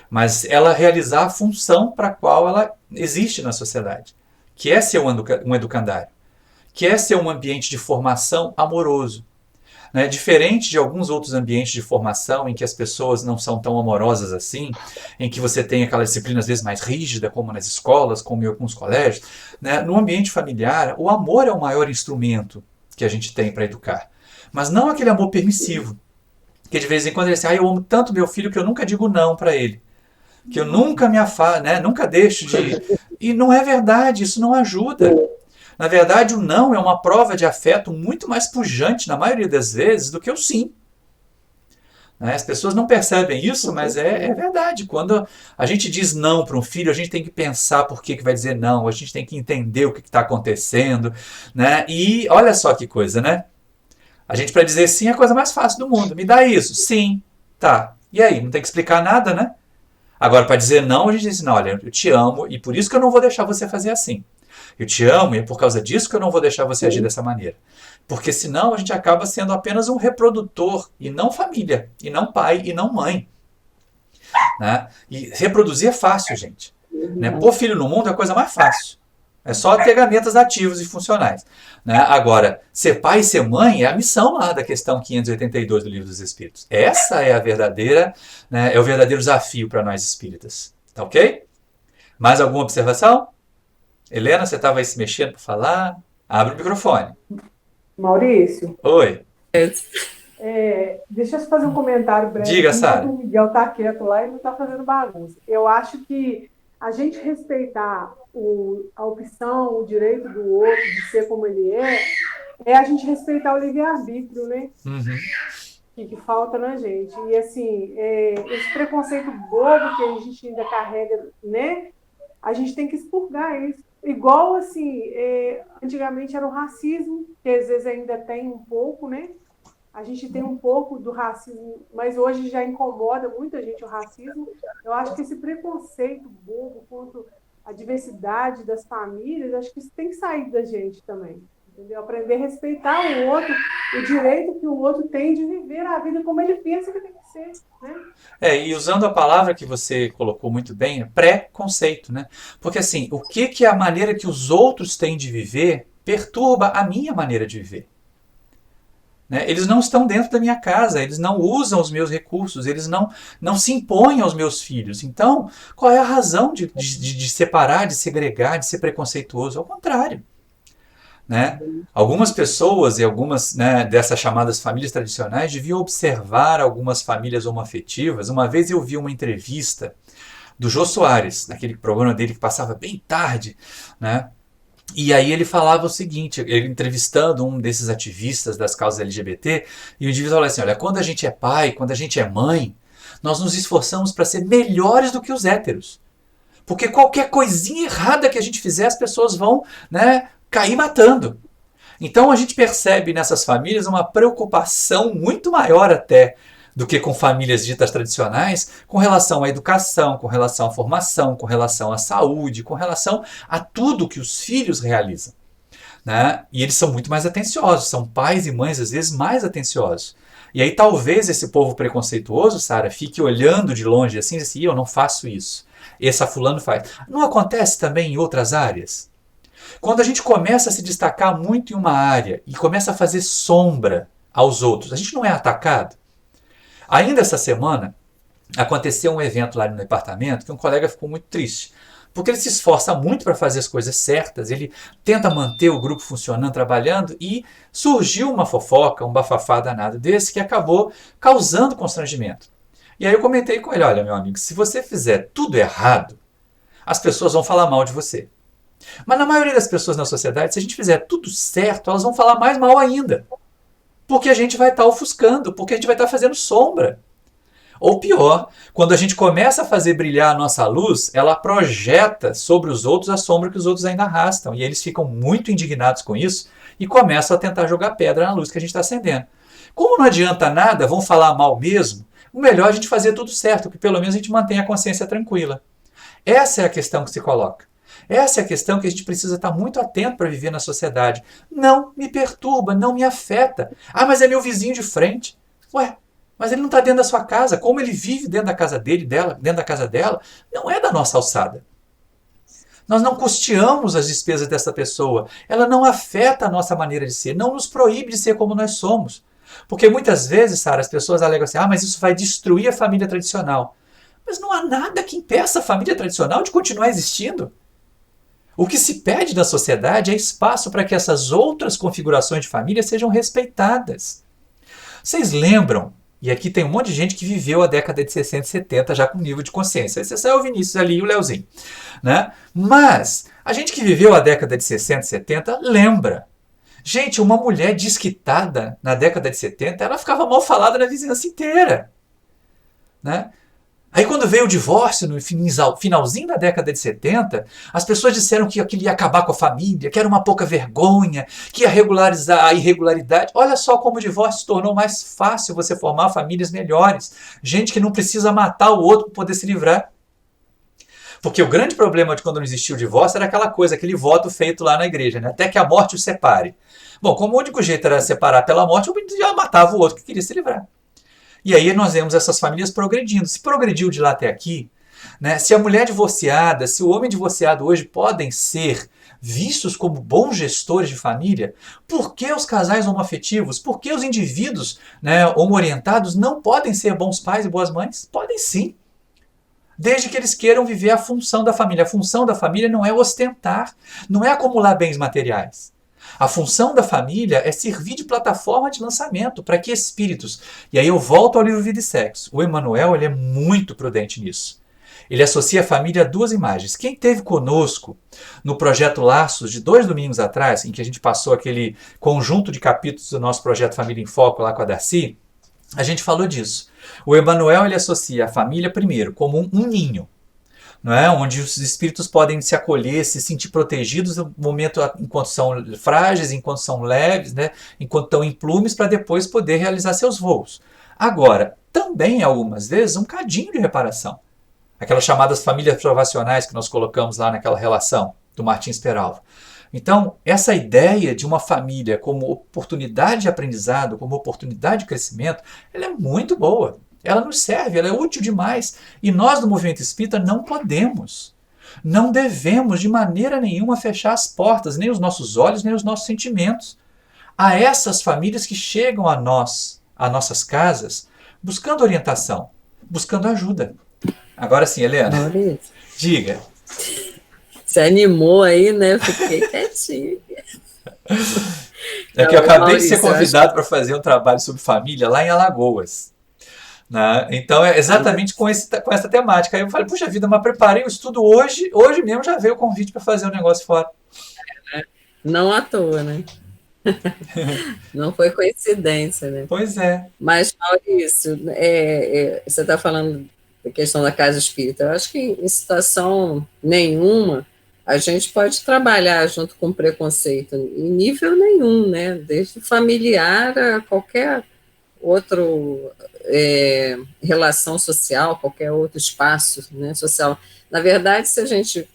mas ela realizar a função para a qual ela existe na sociedade, que é ser um educandário, que é ser um ambiente de formação amoroso. Né? Diferente de alguns outros ambientes de formação em que as pessoas não são tão amorosas assim, em que você tem aquela disciplina às vezes mais rígida, como nas escolas, como em alguns colégios, né? No ambiente familiar, o amor é o maior instrumento que a gente tem para educar. Mas não aquele amor permissivo, que de vez em quando ele diz assim, eu amo tanto meu filho que eu nunca digo não para ele, que eu nunca me afasto, né? Nunca deixo de... E não é verdade, isso não ajuda. Na verdade, o não é uma prova de afeto muito mais pujante, na maioria das vezes, do que o sim. Né? As pessoas não percebem isso, mas é verdade. Quando a gente diz não para um filho, a gente tem que pensar por que vai dizer não, a gente tem que entender o que está acontecendo. Né? E olha só que coisa, né? A gente, para dizer sim, é a coisa mais fácil do mundo. Me dá isso? Sim. Tá. E aí? Não tem que explicar nada, né? Agora, para dizer não, a gente diz, não, olha, eu te amo e por isso que eu não vou deixar você fazer assim. Eu te amo e é por causa disso que eu não vou deixar você agir dessa maneira. Porque senão a gente acaba sendo apenas um reprodutor e não família, e não pai, e não mãe. Né? E reproduzir é fácil, gente. Né? Pôr filho no mundo é a coisa mais fácil. É só ter gametas ativos e funcionais. Né? Agora, ser pai e ser mãe é a missão lá da questão 582 do Livro dos Espíritos. Essa é a verdadeira, né, é o verdadeiro desafio para nós espíritas. Tá ok? Mais alguma observação? Helena, você estava aí se mexendo para falar? Abre o microfone. Maurício, Oi. deixa eu fazer um comentário breve. Diga, Sara. O Miguel está quieto lá e não está fazendo bagunça. Eu acho que a gente respeitar a opção, o direito do outro de ser como ele é a gente respeitar o livre-arbítrio, né? Uhum. Que falta na gente. E, assim, esse preconceito bobo que a gente ainda carrega, né? A gente tem que expurgar isso. Igual, assim, antigamente era o racismo, que às vezes ainda tem um pouco, né? A gente tem um pouco do racismo, mas hoje já incomoda muita gente o racismo. Eu acho que esse preconceito bobo quanto à diversidade das famílias, acho que isso tem que sair da gente também. Entendeu? Aprender a respeitar o outro, o direito que o outro tem de viver a vida como ele pensa que tem que ser, né? E usando a palavra que você colocou muito bem, é preconceito, né? Porque assim, o que a maneira que os outros têm de viver perturba a minha maneira de viver. Né? Eles não estão dentro da minha casa, eles não usam os meus recursos, eles não se impõem aos meus filhos. Então, qual é a razão de separar, de segregar, de ser preconceituoso? Ao contrário. Né? Algumas pessoas e algumas, né, dessas chamadas famílias tradicionais deviam observar algumas famílias homoafetivas. Uma vez eu vi uma entrevista do Jô Soares, naquele programa dele que passava bem tarde, né? E aí ele falava o seguinte, ele entrevistando um desses ativistas das causas LGBT, e o indivíduo falava assim, olha, quando a gente é pai, quando a gente é mãe, nós nos esforçamos para ser melhores do que os héteros. Porque qualquer coisinha errada que a gente fizer, as pessoas vão, né, cair matando. Então a gente percebe nessas famílias uma preocupação muito maior até do que com famílias ditas tradicionais, com relação à educação, com relação à formação, com relação à saúde, com relação a tudo que os filhos realizam. Né? E eles são muito mais atenciosos, são pais e mães às vezes mais atenciosos. E aí talvez esse povo preconceituoso, Sara, fique olhando de longe assim, eu não faço isso. Esse fulano faz. Não acontece também em outras áreas? Quando a gente começa a se destacar muito em uma área e começa a fazer sombra aos outros, a gente não é atacado? Ainda essa semana, aconteceu um evento lá no departamento que um colega ficou muito triste. Porque ele se esforça muito para fazer as coisas certas, ele tenta manter o grupo funcionando, trabalhando, e surgiu uma fofoca, um bafafá danado desse que acabou causando constrangimento. E aí eu comentei com ele, olha meu amigo, se você fizer tudo errado, as pessoas vão falar mal de você. Mas na maioria das pessoas na sociedade, se a gente fizer tudo certo, elas vão falar mais mal ainda. porque a gente vai estar ofuscando, porque a gente vai estar fazendo sombra. Ou pior, quando a gente começa a fazer brilhar a nossa luz, ela projeta sobre os outros a sombra que os outros ainda arrastam. E eles ficam muito indignados com isso e começam a tentar jogar pedra na luz que a gente está acendendo. Como não adianta nada, vão falar mal mesmo, o melhor é a gente fazer tudo certo, que pelo menos a gente mantém a consciência tranquila. Essa é a questão que se coloca. Essa é a questão que a gente precisa estar muito atento para viver na sociedade. Não me perturba, não me afeta. Ah, mas é meu vizinho de frente. Ué, mas ele não está dentro da sua casa. Como ele vive dentro da casa dele, dela, dentro da casa dela, não é da nossa alçada. Nós não custeamos as despesas dessa pessoa. Ela não afeta a nossa maneira de ser, não nos proíbe de ser como nós somos. Porque muitas vezes, Sara, as pessoas alegam assim, mas isso vai destruir a família tradicional. Mas não há nada que impeça a família tradicional de continuar existindo. O que se pede da sociedade é espaço para que essas outras configurações de família sejam respeitadas. Vocês lembram, e aqui tem um monte de gente que viveu a década de 60 e 70 já com nível de consciência. Esse é o Vinícius ali e o Leozinho. Né? Mas a gente que viveu a década de 60 e 70 lembra. Gente, uma mulher desquitada na década de 70, ela ficava mal falada na vizinhança inteira. Né? Aí quando veio o divórcio, no finalzinho da década de 70, as pessoas disseram que aquilo ia acabar com a família, que era uma pouca vergonha, que ia regularizar a irregularidade. Olha só como o divórcio se tornou mais fácil você formar famílias melhores. Gente que não precisa matar o outro para poder se livrar. Porque o grande problema de quando não existia o divórcio era aquela coisa, aquele voto feito lá na igreja, né? Até que a morte os separe. Bom, como o único jeito era separar pela morte, eu já matava o outro que queria se livrar. E aí nós vemos essas famílias progredindo. Se progrediu de lá até aqui, né? Se a mulher divorciada, se o homem divorciado hoje podem ser vistos como bons gestores de família, por que os casais homoafetivos, por que os indivíduos, né, homoorientados não podem ser bons pais e boas mães? Podem sim. Desde que eles queiram viver a função da família. A função da família não é ostentar, não é acumular bens materiais. A função da família é servir de plataforma de lançamento para que espíritos... E aí eu volto ao livro Vida e Sexo. O Emmanuel ele é muito prudente nisso. Ele associa a família a duas imagens. Quem esteve conosco no projeto Laços, de 2 domingos atrás, em que a gente passou aquele conjunto de capítulos do nosso projeto Família em Foco lá com a Darcy, a gente falou disso. O Emmanuel ele associa a família, primeiro, como um ninho, não é? Onde os espíritos podem se acolher, se sentir protegidos no momento enquanto são frágeis, enquanto são leves, né? Enquanto estão em plumes, para depois poder realizar seus voos. Agora, também algumas vezes um cadinho de reparação. Aquelas chamadas famílias provacionais que nós colocamos lá naquela relação do Martins Peralva. Então, essa ideia de uma família como oportunidade de aprendizado, como oportunidade de crescimento, ela é muito boa. Ela nos serve, ela é útil demais. E nós, do movimento espírita, não podemos, não devemos de maneira nenhuma fechar as portas, nem os nossos olhos, nem os nossos sentimentos, a essas famílias que chegam a nós, a nossas casas, buscando orientação, buscando ajuda. Agora sim, Helena, Maurício, diga. se animou aí, né? Eu fiquei quietinha. É que eu Não, acabei de ser Maurício, eu convidado para fazer um trabalho sobre família lá em Alagoas. Né? Então é exatamente com essa temática. Aí eu falei, puxa vida, mas preparei o estudo hoje mesmo já veio o convite para fazer o negócio fora. não à toa, né? Não foi coincidência, né? Pois é. Mas, Maurício, você está falando da questão da casa espírita. Eu acho que em situação nenhuma a gente pode trabalhar junto com preconceito, em nível nenhum, né? Desde familiar a qualquer outro relação social, qualquer outro espaço, né, social. Na verdade, se a gente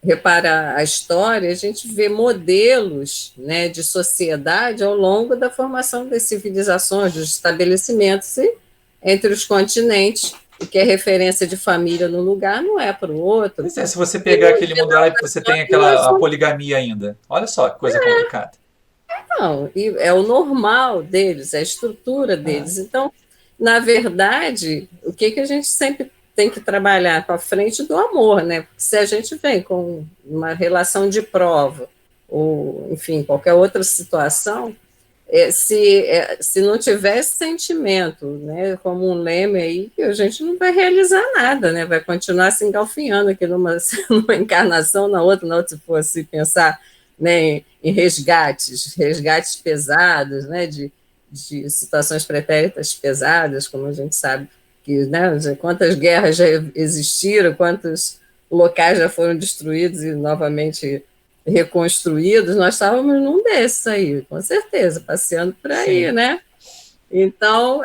reparar a história, a gente vê modelos, né, de sociedade ao longo da formação das civilizações, dos estabelecimentos entre os continentes, e que a referência de família no lugar não é para o outro. Pois é, se você pegar aquele mundo árabe, você tem a poligamia ainda. Olha só que coisa complicada. Não, e é o normal deles, é a estrutura deles. Então, na verdade, o que a gente sempre tem que trabalhar para frente do amor, né? Porque se a gente vem com uma relação de prova, ou, enfim, qualquer outra situação, se não tiver sentimento, né, como um leme aí, a gente não vai realizar nada, né? Vai continuar se engalfinhando aqui numa encarnação, na outra, se fosse pensar, né, em resgates pesados, né, de de situações pretéritas pesadas, como a gente sabe, que, né, quantas guerras já existiram, quantos locais já foram destruídos e novamente reconstruídos, nós estávamos num desses aí, com certeza, passeando por aí, Sim. né? Então,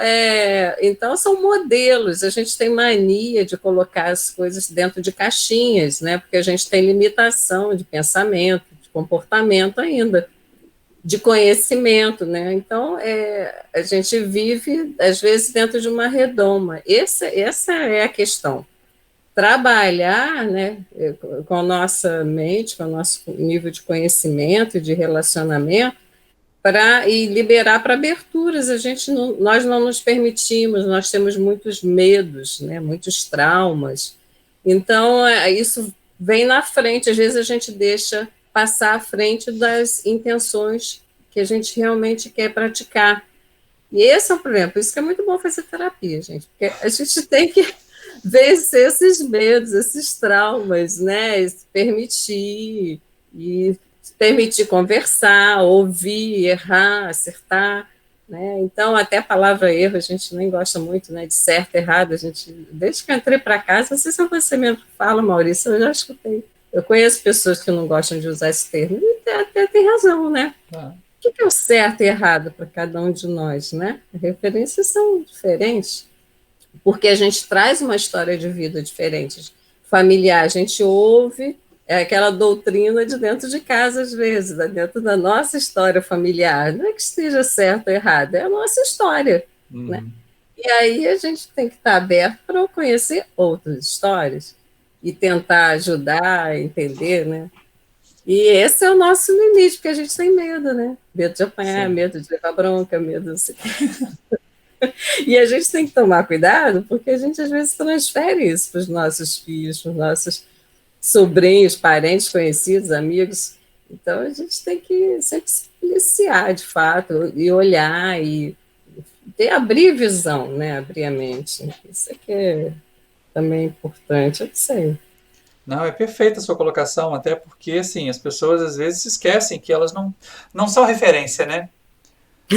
então, são modelos, a gente tem mania de colocar as coisas dentro de caixinhas, né? Porque a gente tem limitação de pensamento, de comportamento ainda, de conhecimento, né? Então, a gente vive, às vezes, dentro de uma redoma. Essa é a questão. Trabalhar, né, com a nossa mente, com o nosso nível de conhecimento e de relacionamento, e liberar para aberturas. Nós não nos permitimos, nós temos muitos medos, né, muitos traumas. Então, isso vem na frente, às vezes a gente deixa passar à frente das intenções que a gente realmente quer praticar. E esse é o problema, por isso que é muito bom fazer terapia, gente, porque a gente tem que vencer esses medos, esses traumas, né, e se permitir conversar, ouvir, errar, acertar, né? Então, até a palavra erro, a gente nem gosta muito, né, de certo, errado, desde que eu entrei para casa, não sei se você mesmo fala, Maurício, eu já escutei. Eu conheço pessoas que não gostam de usar esse termo, e até tem razão, né? O que é o certo e errado para cada um de nós, né? As referências são diferentes, porque a gente traz uma história de vida diferente, familiar, a gente ouve aquela doutrina de dentro de casa, às vezes, dentro da nossa história familiar, não é que esteja certo ou errado, é a nossa história, né? E aí a gente tem que estar aberto para conhecer outras histórias e tentar ajudar a entender, né? E esse é o nosso limite, porque a gente tem medo, né? Medo de apanhar, medo de levar bronca, medo de... E a gente tem que tomar cuidado, porque a gente às vezes transfere isso para os nossos filhos, para os nossos sobrinhos, parentes, conhecidos, amigos. Então a gente tem que sempre se policiar, de fato, e olhar e abrir visão, né? Abrir a mente. Isso aqui é também importante, eu não sei. Não, é perfeita a sua colocação, até porque, assim, as pessoas às vezes se esquecem que elas não são referência, né?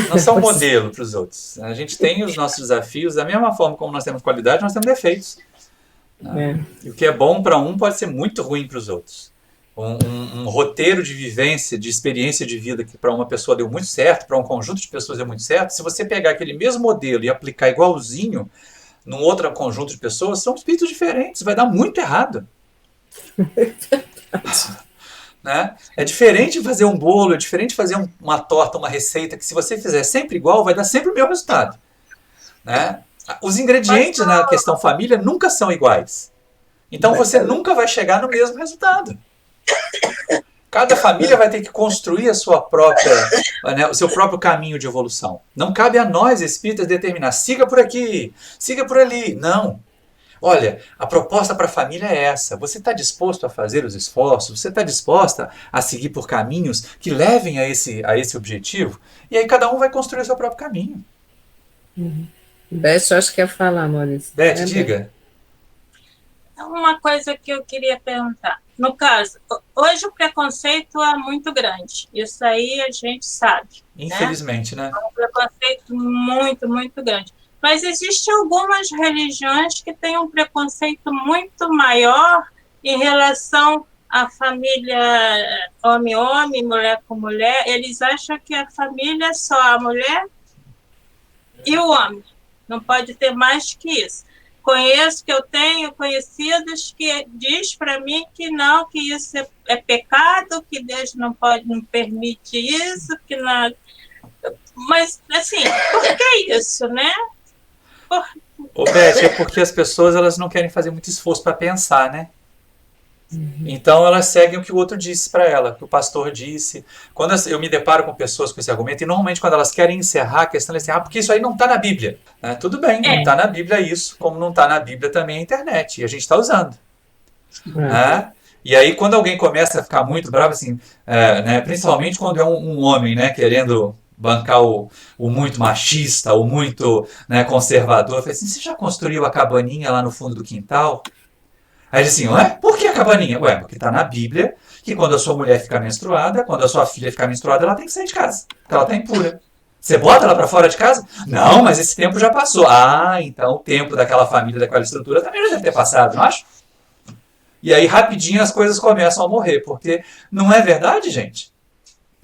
Não são modelo para os outros. A gente tem os nossos desafios, da mesma forma como nós temos qualidade, nós temos defeitos. E o que é bom para um pode ser muito ruim para os outros. Um roteiro de vivência, de experiência de vida que para uma pessoa deu muito certo, para um conjunto de pessoas deu muito certo, se você pegar aquele mesmo modelo e aplicar igualzinho num outro conjunto de pessoas, são espíritos diferentes, vai dar muito errado. Né? É diferente fazer um bolo, é diferente fazer uma torta, uma receita, que se você fizer sempre igual, vai dar sempre o mesmo resultado. Né? Os ingredientes na questão família nunca são iguais. Então você nunca vai chegar no mesmo resultado. Cada família vai ter que construir a sua própria, né, o seu próprio caminho de evolução. Não cabe a nós, espíritas, determinar, siga por aqui, siga por ali. Não. Olha, a proposta para a família é essa. Você está disposto a fazer os esforços? Você está disposta a seguir por caminhos que levem a esse objetivo? E aí cada um vai construir o seu próprio caminho. Beth, eu acho que quer falar, Maurício. Beth, diga. Uma coisa que eu queria perguntar. No caso, hoje o preconceito é muito grande. Isso aí a gente sabe. Infelizmente, né? É um preconceito muito, muito grande. Mas existem algumas religiões que têm um preconceito muito maior em relação à família homem-homem, mulher com mulher. Eles acham que a família é só a mulher e o homem. Não pode ter mais que isso. Eu tenho conhecidos que diz para mim que não, que isso é pecado, que Deus não permite isso, que não... Mas, assim, por que isso, né? Ô, Beth, é porque as pessoas elas não querem fazer muito esforço para pensar, né? Então elas seguem o que o outro disse para ela, o que o pastor disse. Quando eu me deparo com pessoas com esse argumento, e normalmente quando elas querem encerrar a questão, elas dizem, porque isso aí não está na Bíblia. Né? Tudo bem, não está na Bíblia isso, como não está na Bíblia também a internet, e a gente está usando. Né? E aí quando alguém começa a ficar muito bravo, assim, né, principalmente quando é um homem, né, querendo bancar o muito machista, o muito, né, conservador, eu falei assim, você já construiu a cabaninha lá no fundo do quintal? Aí ele assim, ué, por que a cabaninha? Ué, porque está na Bíblia que quando a sua mulher fica menstruada, quando a sua filha fica menstruada, ela tem que sair de casa, porque ela está impura. Você bota ela para fora de casa? Não, mas esse tempo já passou. Ah, então o tempo daquela família, daquela estrutura também já deve ter passado, não acho? E aí rapidinho as coisas começam a morrer, porque não é verdade, gente?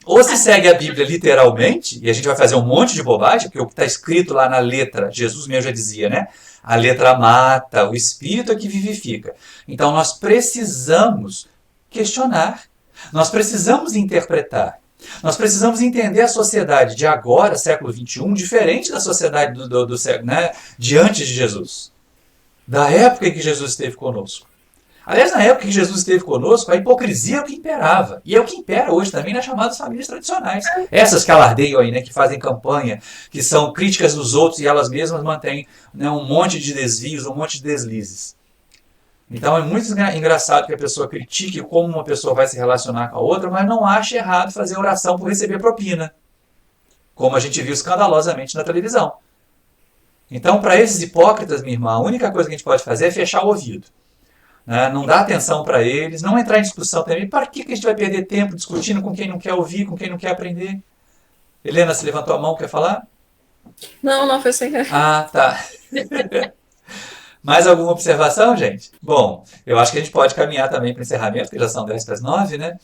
Ou se segue a Bíblia literalmente, e a gente vai fazer um monte de bobagem, porque o que está escrito lá na letra, Jesus mesmo já dizia, né? A letra mata, o Espírito é que vivifica. Então nós precisamos questionar, nós precisamos interpretar, nós precisamos entender a sociedade de agora, século XXI, diferente da sociedade do século, né? De antes de Jesus, da época em que Jesus esteve conosco. Aliás, na época que Jesus esteve conosco, a hipocrisia é o que imperava. E é o que impera hoje também nas chamadas famílias tradicionais. Essas que alardeiam aí, né, que fazem campanha, que são críticas dos outros e elas mesmas mantêm, né, um monte de desvios, um monte de deslizes. Então é muito engraçado que a pessoa critique como uma pessoa vai se relacionar com a outra, mas não acha errado fazer oração por receber propina. Como a gente viu escandalosamente na televisão. Então, para esses hipócritas, minha irmã, a única coisa que a gente pode fazer é fechar o ouvido. Né? Não dar atenção para eles, não entrar em discussão também. Para que a gente vai perder tempo discutindo com quem não quer ouvir, com quem não quer aprender? Helena, você levantou a mão, quer falar? Não, foi sem querer. Ah, tá. Mais alguma observação, gente? Bom, eu acho que a gente pode caminhar também para o encerramento, porque já são 10:50, né?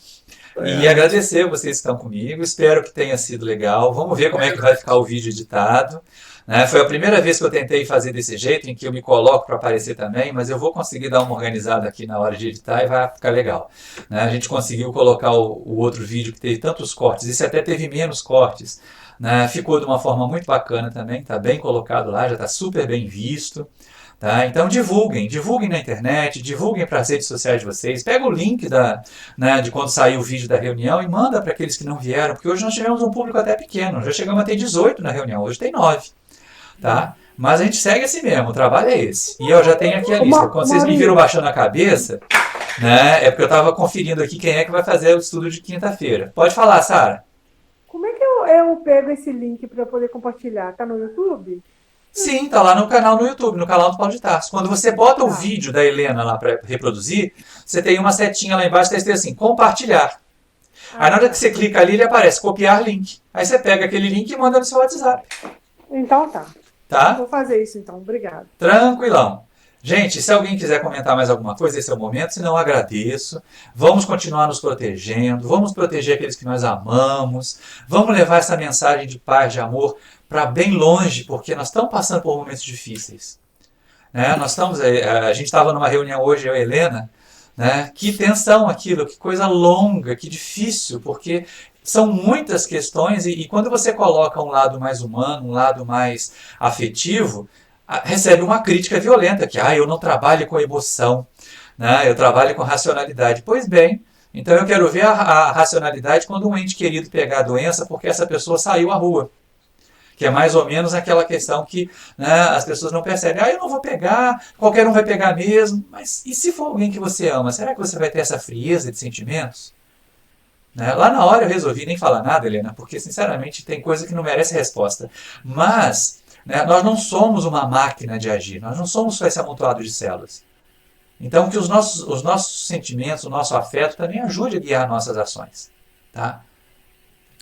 E agradecer vocês que estão comigo. Espero que tenha sido legal. Vamos ver como é que vai ficar o vídeo editado. Né? Foi a primeira vez que eu tentei fazer desse jeito, em que eu me coloco para aparecer também, mas eu vou conseguir dar uma organizada aqui na hora de editar e vai ficar legal. Né? A gente conseguiu colocar o outro vídeo que teve tantos cortes, esse até teve menos cortes. Né? Ficou de uma forma muito bacana também, está bem colocado lá, já está super bem visto. Tá? Então divulguem na internet, divulguem para as redes sociais de vocês, pega o link de quando saiu o vídeo da reunião e manda para aqueles que não vieram, porque hoje nós tivemos um público até pequeno, já chegamos a ter 18 na reunião, hoje tem 9. Tá? Mas a gente segue assim mesmo, o trabalho é esse. E eu já tenho aqui a lista. Quando vocês me viram baixando a cabeça, né, é porque eu estava conferindo aqui quem é que vai fazer o estudo de quinta-feira. Pode falar, Sara. Como é que eu pego esse link para poder compartilhar? Tá no YouTube? Sim, tá lá no canal no YouTube, no canal do Paulo de Tarso. Quando você bota o vídeo da Helena lá para reproduzir, você tem uma setinha lá embaixo que está escrito assim, compartilhar. Aí na hora que você clica ali, ele aparece copiar link. Aí você pega aquele link e manda no seu WhatsApp. Então tá. Tá? Vou fazer isso então, obrigado. Tranquilão. Gente, se alguém quiser comentar mais alguma coisa, esse é o momento, senão eu agradeço. Vamos continuar nos protegendo, vamos proteger aqueles que nós amamos, vamos levar essa mensagem de paz, de amor, para bem longe, porque nós estamos passando por momentos difíceis. Né? A gente estava numa reunião hoje, eu e a Helena, né? Que tensão aquilo, que coisa longa, que difícil, porque são muitas questões e quando você coloca um lado mais humano, um lado mais afetivo, recebe uma crítica violenta, que eu não trabalho com emoção, né? Eu trabalho com racionalidade. Pois bem, então eu quero ver a racionalidade quando um ente querido pegar a doença porque essa pessoa saiu à rua. Que é mais ou menos aquela questão que, né, as pessoas não percebem. Eu não vou pegar, qualquer um vai pegar mesmo. Mas e se for alguém que você ama, será que você vai ter essa frieza de sentimentos? Né? Lá na hora eu resolvi nem falar nada, Helena, porque sinceramente tem coisa que não merece resposta. Mas né, nós não somos uma máquina de agir, nós não somos só esse amontoado de células. Então que os nossos sentimentos, o nosso afeto também ajude a guiar nossas ações. Tá?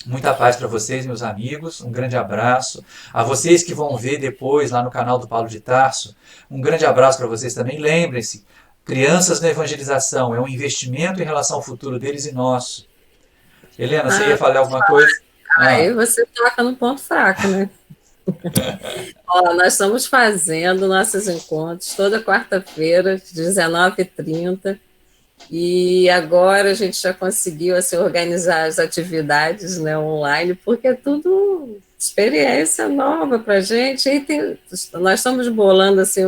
Muita paz para vocês, meus amigos, um grande abraço. A vocês que vão ver depois lá no canal do Paulo de Tarso, um grande abraço para vocês também. Lembrem-se, crianças na evangelização é um investimento em relação ao futuro deles e nosso. Helena, você ia falar alguma coisa? Aí você toca no ponto fraco, né? Nós estamos fazendo nossos encontros toda quarta-feira, 19h30, e agora a gente já conseguiu assim, organizar as atividades, né, online, porque é tudo experiência nova para a gente. E nós estamos bolando assim,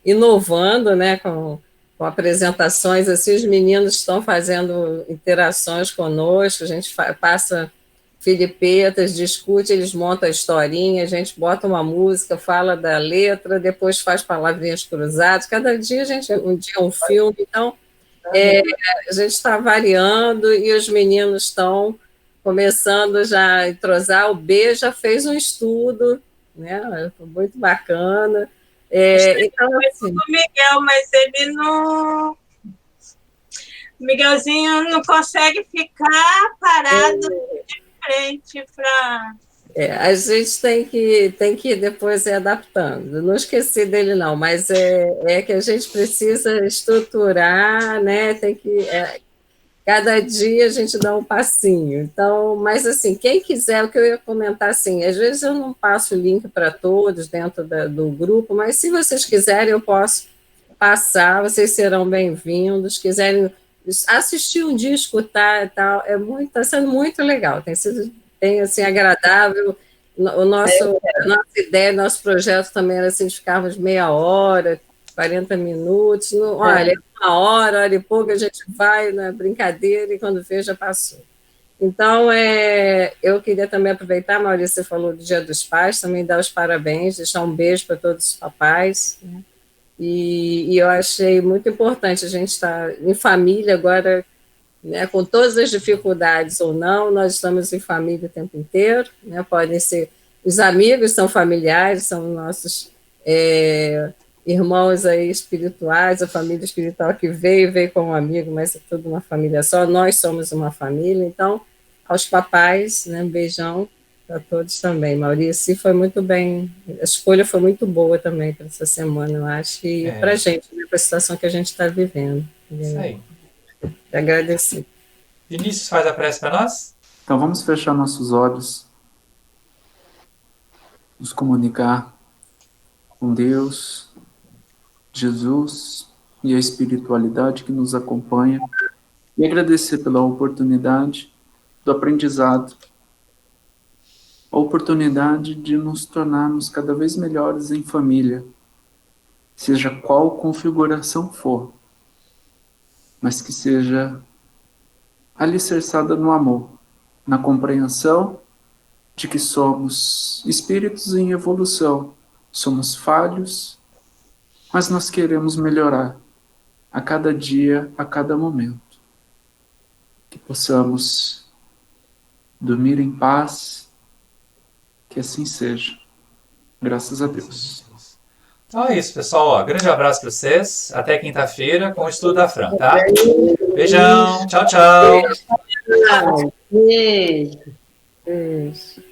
inovando, né, com apresentações, assim, os meninos estão fazendo interações conosco, a gente passa filipetas, discute, eles montam a historinha, a gente bota uma música, fala da letra, depois faz palavrinhas cruzadas, cada dia um dia um filme, então a gente está variando e os meninos estão começando já a entrosar, o B já fez um estudo, né, muito bacana. Então, assim, o Miguel, mas ele não. O Miguelzinho não consegue ficar parado de frente para. A gente tem que depois ir adaptando. Não esqueci dele, não, mas é que a gente precisa estruturar, né? Cada dia a gente dá um passinho. Então, mas assim, quem quiser, o que eu ia comentar assim, às vezes eu não passo o link para todos dentro do grupo, mas se vocês quiserem, eu posso passar, vocês serão bem-vindos. Quiserem assistir um dia, escutar e tal, está sendo muito legal, tem sido assim, agradável. A nossa ideia, nosso projeto também era assim, ficarmos meia hora, 40 minutos, olha, 1 hora e pouco a gente vai na brincadeira e quando vê já passou. Então, eu queria também aproveitar, Maurício, você falou do Dia dos Pais, também dar os parabéns, deixar um beijo para todos os papais, né? E eu achei muito importante a gente estar em família agora, né, com todas as dificuldades ou não, nós estamos em família o tempo inteiro, né, podem ser, os amigos são familiares, são nossos irmãos aí espirituais, a família espiritual que veio como amigo, mas é tudo uma família só, nós somos uma família, então, aos papais, né, um beijão para todos também. Maurício, foi muito bem, a escolha foi muito boa também para essa semana, eu acho, e para a gente, né, para a situação que a gente está vivendo. Isso aí. Agradecer. Vinícius, faz a prece para nós? Então vamos fechar nossos olhos, nos comunicar com Deus, Jesus e a espiritualidade que nos acompanha e agradecer pela oportunidade do aprendizado, a oportunidade de nos tornarmos cada vez melhores em família, seja qual configuração for, mas que seja alicerçada no amor, na compreensão de que somos espíritos em evolução, somos falhos, mas nós queremos melhorar a cada dia, a cada momento. Que possamos dormir em paz, que assim seja. Graças a Deus. Então é isso, pessoal. Grande abraço para vocês. Até quinta-feira com o Estudo da Fran, tá? Beijão. Tchau, tchau. Beijo. Beijo.